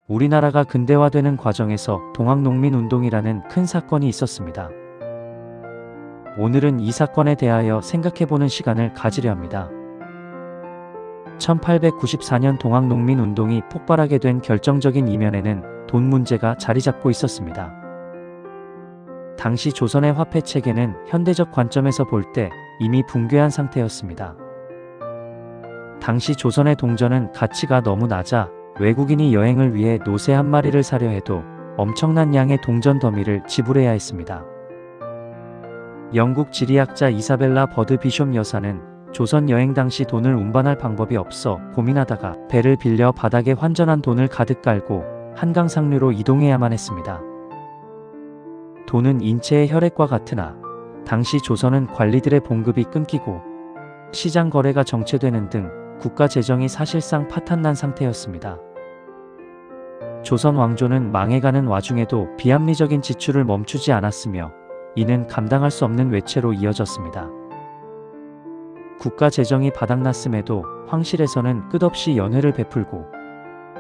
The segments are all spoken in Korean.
우리나라가 근대화되는 과정에서 동학농민운동이라는 큰 사건이 있었습니다. 오늘은 이 사건에 대하여 생각해보는 시간을 가지려 합니다. 1894년 동학농민운동이 폭발하게 된 결정적인 이면에는 돈 문제가 자리 잡고 있었습니다. 당시 조선의 화폐 체계는 현대적 관점에서 볼 때 이미 붕괴한 상태였습니다. 당시 조선의 동전은 가치가 너무 낮아 외국인이 여행을 위해 노새 한 마리를 사려 해도 엄청난 양의 동전 더미를 지불해야 했습니다. 영국 지리학자 이사벨라 버드 비숍 여사는 조선 여행 당시 돈을 운반할 방법이 없어 고민하다가 배를 빌려 바닥에 환전한 돈을 가득 깔고 한강 상류로 이동해야만 했습니다. 돈은 인체의 혈액과 같으나 당시 조선은 관리들의 봉급이 끊기고 시장 거래가 정체되는 등 국가 재정이 사실상 파탄난 상태였습니다. 조선 왕조는 망해가는 와중에도 비합리적인 지출을 멈추지 않았으며 이는 감당할 수 없는 외채로 이어졌습니다. 국가 재정이 바닥났음에도 황실에서는 끝없이 연회를 베풀고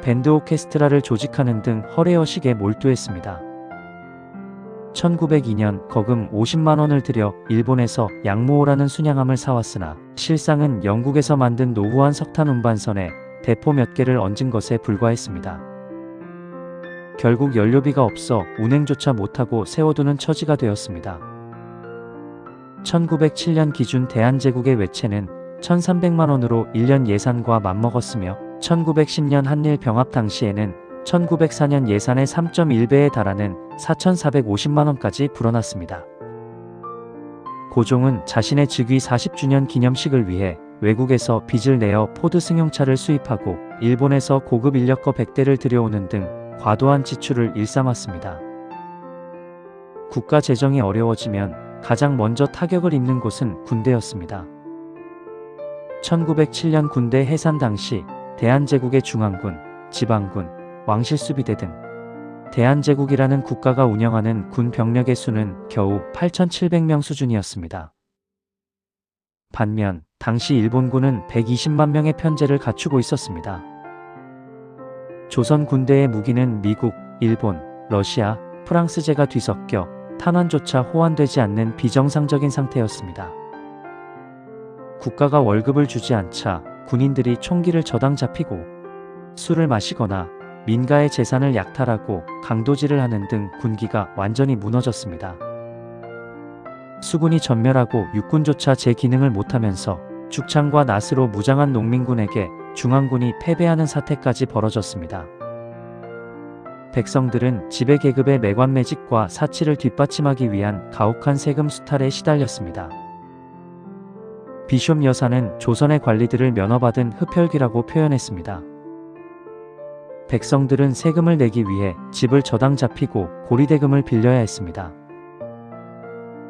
밴드 오케스트라를 조직하는 등 허례허식에 몰두했습니다. 1902년 거금 50만원을 들여 일본에서 양모호라는 순양함을 사왔으나 실상은 영국에서 만든 노후한 석탄 운반선에 대포 몇 개를 얹은 것에 불과했습니다. 결국 연료비가 없어 운행조차 못하고 세워두는 처지가 되었습니다. 1907년 기준 대한제국의 외채는 1300만원으로 1년 예산과 맞먹었으며 1910년 한일 병합 당시에는 1904년 예산의 3.1배에 달하는 4450만원까지 불어났습니다. 고종은 자신의 즉위 40주년 기념식을 위해 외국에서 빚을 내어 포드 승용차를 수입하고 일본에서 고급 인력거 100대를 들여오는 등 과도한 지출을 일삼았습니다. 국가 재정이 어려워지면 가장 먼저 타격을 입는 곳은 군대였습니다. 1907년 군대 해산 당시 대한제국의 중앙군, 지방군, 왕실수비대 등 대한제국이라는 국가가 운영하는 군 병력의 수는 겨우 8,700명 수준이었습니다. 반면 당시 일본군은 120만 명의 편제를 갖추고 있었습니다. 조선 군대의 무기는 미국, 일본, 러시아, 프랑스제가 뒤섞여 탄환조차 호환되지 않는 비정상적인 상태였습니다. 국가가 월급을 주지 않자 군인들이 총기를 저당 잡히고 술을 마시거나 민가의 재산을 약탈하고 강도질을 하는 등 군기가 완전히 무너졌습니다. 수군이 전멸하고 육군조차 제 기능을 못하면서 죽창과 낫으로 무장한 농민군에게 중앙군이 패배하는 사태까지 벌어졌습니다. 백성들은 지배계급의 매관매직과 사치를 뒷받침하기 위한 가혹한 세금 수탈에 시달렸습니다. 비숍 여사는 조선의 관리들을 면허받은 흡혈귀라고 표현했습니다. 백성들은 세금을 내기 위해 집을 저당 잡히고 고리대금을 빌려야 했습니다.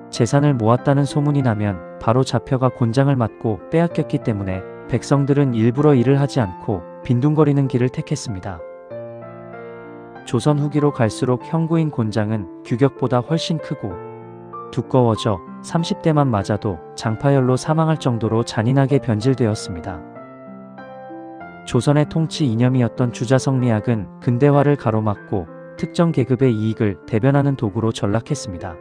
재산을 모았다는 소문이 나면 바로 잡혀가 곤장을 맞고 빼앗겼기 때문에 백성들은 일부러 일을 하지 않고 빈둥거리는 길을 택했습니다. 조선 후기로 갈수록 형구인 곤장은 규격보다 훨씬 크고 두꺼워져 30대만 맞아도 장파열로 사망할 정도로 잔인하게 변질되었습니다. 조선의 통치 이념이었던 주자성리학은 근대화를 가로막고 특정 계급의 이익을 대변하는 도구로 전락했습니다.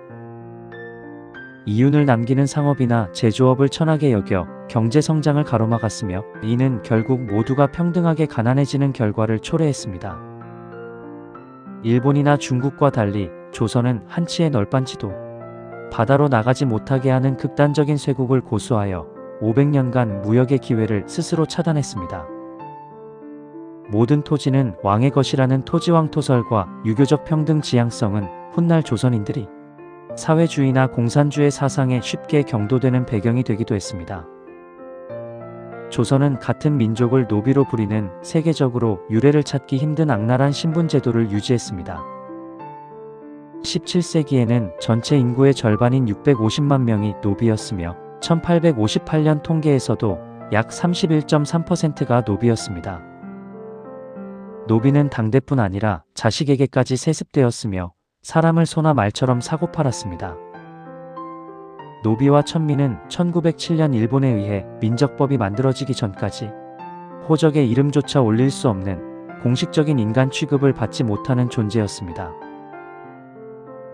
이윤을 남기는 상업이나 제조업을 천하게 여겨 경제성장을 가로막았으며 이는 결국 모두가 평등하게 가난해지는 결과를 초래했습니다. 일본이나 중국과 달리 조선은 한치의 널빤지도 바다로 나가지 못하게 하는 극단적인 쇄국을 고수하여 500년간 무역의 기회를 스스로 차단했습니다. 모든 토지는 왕의 것이라는 토지왕토설과 유교적 평등 지향성은 훗날 조선인들이 사회주의나 공산주의 사상에 쉽게 경도되는 배경이 되기도 했습니다. 조선은 같은 민족을 노비로 부리는 세계적으로 유례를 찾기 힘든 악랄한 신분제도를 유지했습니다. 17세기에는 전체 인구의 절반인 650만 명이 노비였으며 1858년 통계에서도 약 31.3%가 노비였습니다. 노비는 당대뿐 아니라 자식에게까지 세습되었으며 사람을 소나 말처럼 사고 팔았습니다. 노비와 천민은 1907년 일본에 의해 민적법이 만들어지기 전까지 호적의 이름조차 올릴 수 없는 공식적인 인간 취급을 받지 못하는 존재였습니다.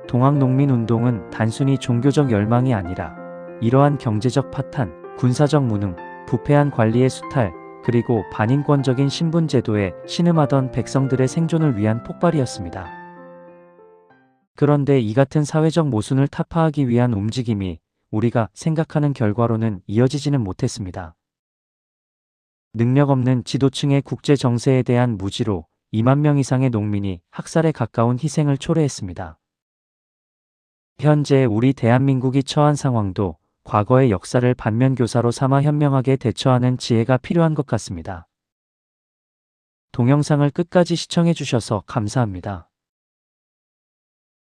동학농민운동은 단순히 종교적 열망이 아니라 이러한 경제적 파탄, 군사적 무능, 부패한 관리의 수탈, 그리고 반인권적인 신분제도에 신음하던 백성들의 생존을 위한 폭발이었습니다. 그런데 이 같은 사회적 모순을 타파하기 위한 움직임이 우리가 생각하는 결과로는 이어지지는 못했습니다. 능력 없는 지도층의 국제 정세에 대한 무지로 2만 명 이상의 농민이 학살에 가까운 희생을 초래했습니다. 현재 우리 대한민국이 처한 상황도 과거의 역사를 반면교사로 삼아 현명하게 대처하는 지혜가 필요한 것 같습니다. 동영상을 끝까지 시청해 주셔서 감사합니다.